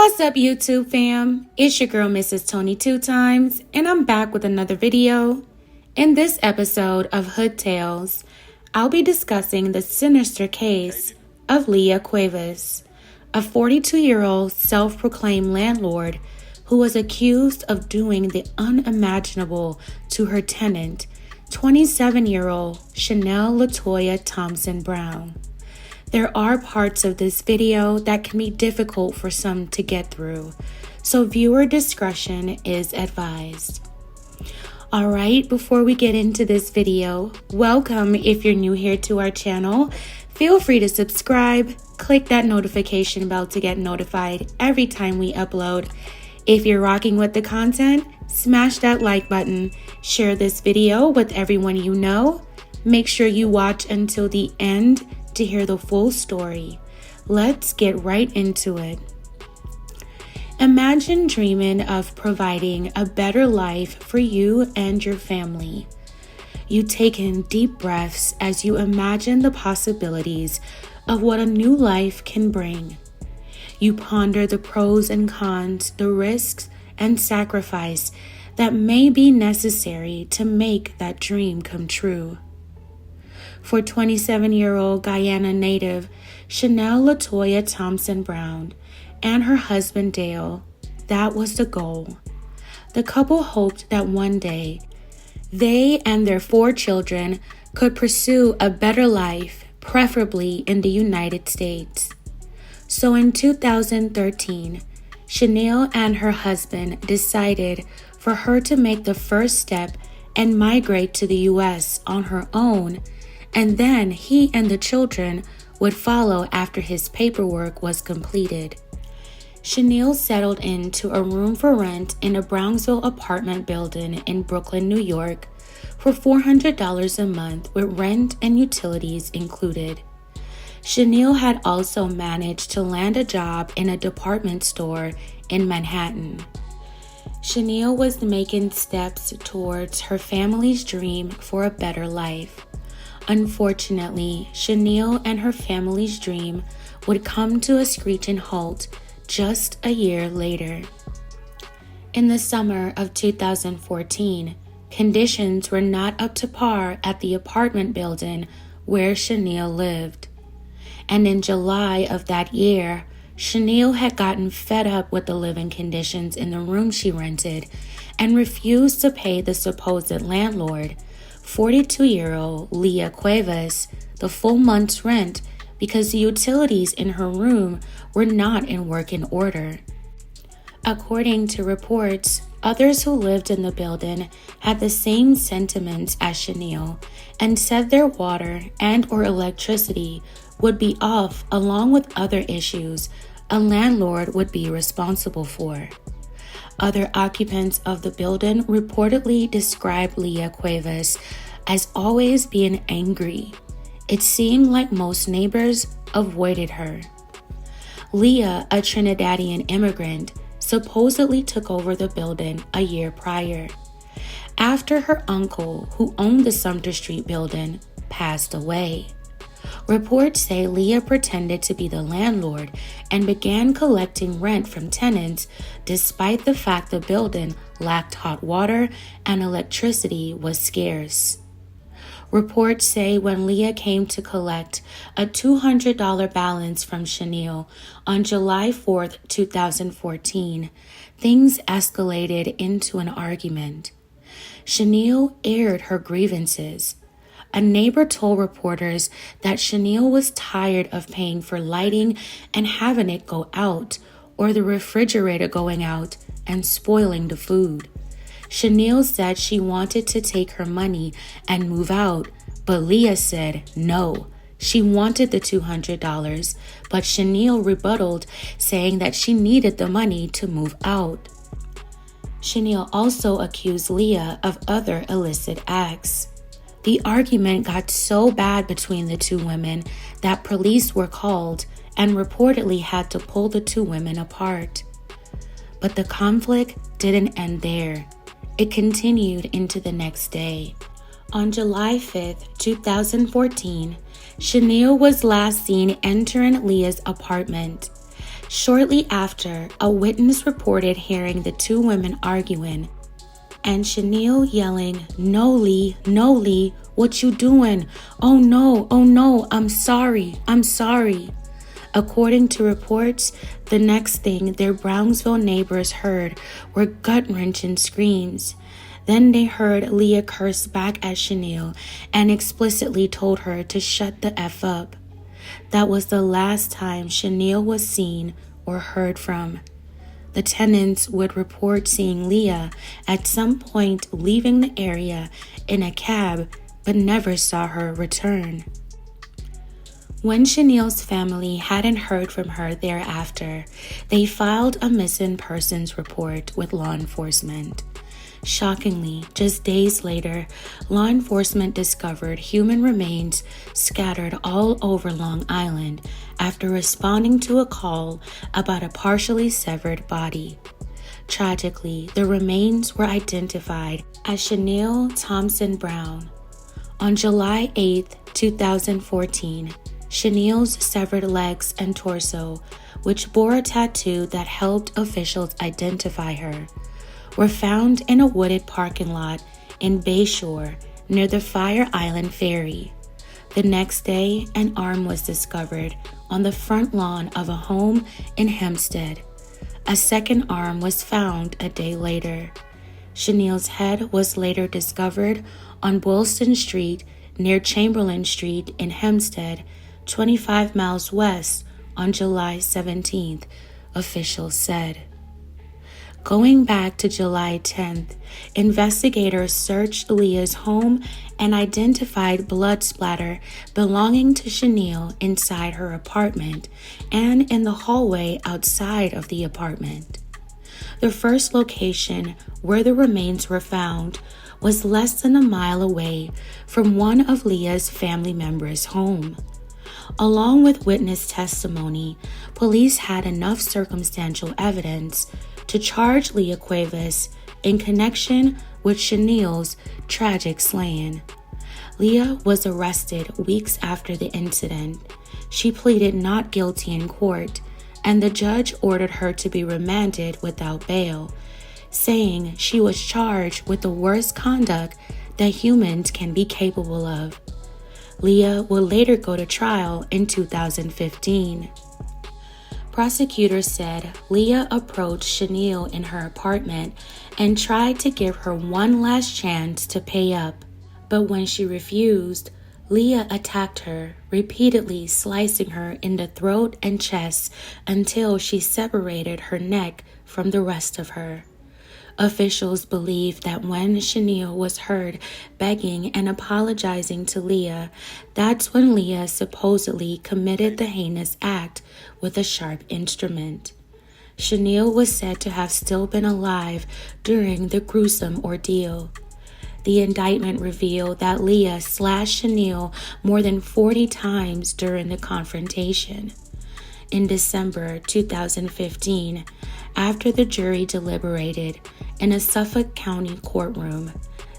What's up, YouTube fam? It's your girl, Mrs. Tony 2 Times, and I'm back with another video. In this episode of Hood Tales, I'll be discussing the sinister case of Leah Cuevas, a 42-year-old self-proclaimed landlord who was accused of doing the unimaginable to her tenant, 27-year-old Chinelle Browne. There are parts of this video that can be difficult for some to get through, so viewer discretion is advised. Alright, before we get into this video, welcome if you're new here to our channel. Feel free to subscribe, click that notification bell to get notified every time we upload. If you're rocking with the content, smash that like button, share this video with everyone you know. Make sure you watch until the end to hear the full story. Let's get right into it. Imagine dreaming of providing a better life for you and your family. You take in deep breaths as you imagine the possibilities of what a new life can bring. You ponder the pros and cons, the risks and sacrifice that may be necessary to make that dream come true. For 27-year-old Guyana native Chinelle Browne and her husband Dale, that was the goal. The couple hoped that one day they and their 4 children could pursue a better life, preferably in the United States. So in 2013, Chinelle and her husband decided for her to make the first step and migrate to the U.S. on her own, and then he and the children would follow after his paperwork was completed. Chinelle settled into a room for rent in a Brownsville apartment building in Brooklyn, New York for $400 a month with rent and utilities included. Chinelle had also managed to land a job in a department store in Manhattan. Chinelle was making steps towards her family's dream for a better life. Unfortunately, Chinelle and her family's dream would come to a screeching halt just a year later. In the summer of 2014, conditions were not up to par at the apartment building where Chinelle lived. And in July of that year, Chinelle had gotten fed up with the living conditions in the room she rented and refused to pay the supposed landlord, 42-year-old Leah Cuevas, the full month's rent because the utilities in her room were not in working order. According to reports, others who lived in the building had the same sentiments as Chinelle and said their water and or electricity would be off along with other issues a landlord would be responsible for. Other occupants of the building reportedly described Leah Cuevas as always being angry. It seemed like most neighbors avoided her. Leah, a Trinidadian immigrant, supposedly took over the building a year prior, after her uncle, who owned the Sumter Street building, passed away. Reports say Leah pretended to be the landlord and began collecting rent from tenants despite the fact the building lacked hot water and electricity was scarce. Reports say when Leah came to collect a $200 balance from Chinelle on July 4, 2014, things escalated into an argument. Chinelle aired her grievances. A neighbor told reporters that Chinelle was tired of paying for lighting and having it go out, or the refrigerator going out and spoiling the food. Chinelle said she wanted to take her money and move out, but Leah said no. She wanted the $200, but Chinelle rebutted, saying that she needed the money to move out. Chinelle also accused Leah of other illicit acts. The argument got so bad between the two women that police were called and reportedly had to pull the two women apart. But the conflict didn't end there. It continued into the next day. On July 5th, 2014, Chinelle was last seen entering Leah's apartment. Shortly after, a witness reported hearing the two women arguing and Chinelle yelling, "No, Lee, no, Lee, what you doing? Oh no, I'm sorry. According to reports, the next thing their Brownsville neighbors heard were gut-wrenching screams. Then they heard Leah curse back at Chinelle and explicitly told her to shut the F up. That was the last time Chinelle was seen or heard from. The tenants would report seeing Leah at some point leaving the area in a cab, but never saw her return. When Chinelle's family hadn't heard from her thereafter, they filed a missing persons report with law enforcement. Shockingly, just days later, law enforcement discovered human remains scattered all over Long Island after responding to a call about a partially severed body. Tragically, the remains were identified as Chinelle Thompson Browne. On July 8, 2014, Chinelle's severed legs and torso, which bore a tattoo that helped officials identify her, were found in a wooded parking lot in Bayshore near the Fire Island Ferry. The next day, an arm was discovered on the front lawn of a home in Hempstead. A second arm was found a day later. Chinelle's head was later discovered on Boylston Street near Chamberlain Street in Hempstead, 25 miles west, on July 17th, officials said. Going back to July 10th, investigators searched Leah's home and identified blood splatter belonging to Chinelle inside her apartment and in the hallway outside of the apartment. The first location where the remains were found was less than a mile away from one of Leah's family members' home. Along with witness testimony, police had enough circumstantial evidence to charge Leah Cuevas in connection with Chinelle's tragic slaying. Leah was arrested weeks after the incident. She pleaded not guilty in court, and the judge ordered her to be remanded without bail, saying she was charged with the worst conduct that humans can be capable of. Leah would later go to trial in 2015. Prosecutors said Leah approached Chinelle in her apartment and tried to give her one last chance to pay up. But when she refused, Leah attacked her, repeatedly slicing her in the throat and chest until she separated her neck from the rest of her. Officials believe that when Chinelle was heard begging and apologizing to Leah, that's when Leah supposedly committed the heinous act with a sharp instrument. Chinelle was said to have still been alive during the gruesome ordeal. The indictment revealed that Leah slashed Chinelle more than 40 times during the confrontation. In December 2015, after the jury deliberated in a Suffolk County courtroom,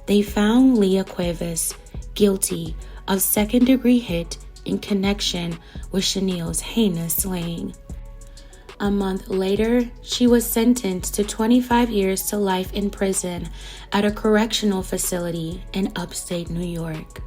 they found Leah Cuevas guilty of second-degree hit in connection with Chinelle's heinous slaying. A month later, she was sentenced to 25 years to life in prison at a correctional facility in upstate New York.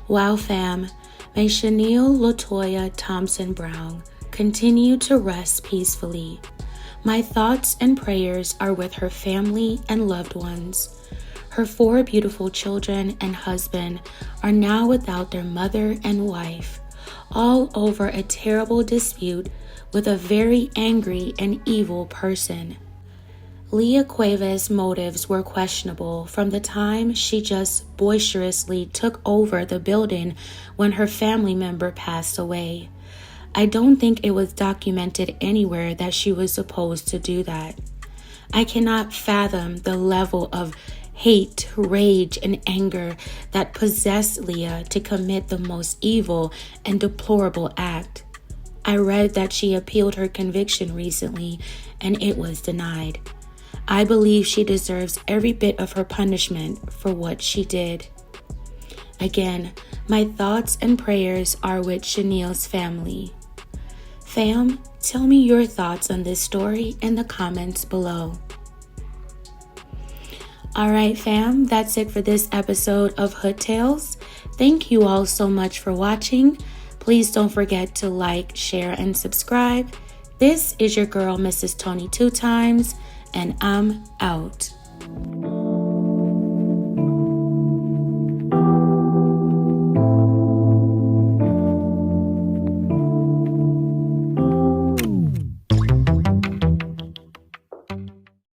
Wow, fam, may Chinelle LaToya Thompson Browne continue to rest peacefully. My thoughts and prayers are with her family and loved ones. Her 4 beautiful children and husband are now without their mother and wife, all over a terrible dispute with a very angry and evil person. Leah Cuevas' motives were questionable from the time she just boisterously took over the building when her family member passed away. I don't think it was documented anywhere that she was supposed to do that. I cannot fathom the level of hate, rage, and anger that possessed Leah to commit the most evil and deplorable act. I read that she appealed her conviction recently and it was denied. I believe she deserves every bit of her punishment for what she did. Again, my thoughts and prayers are with Chinelle's family. Fam, tell me your thoughts on this story in the comments below. Alright fam, that's it for this episode of Hood Tales. Thank you all so much for watching. Please don't forget to like, share, and subscribe. This is your girl, Mrs. Tony 2 Times, and I'm out.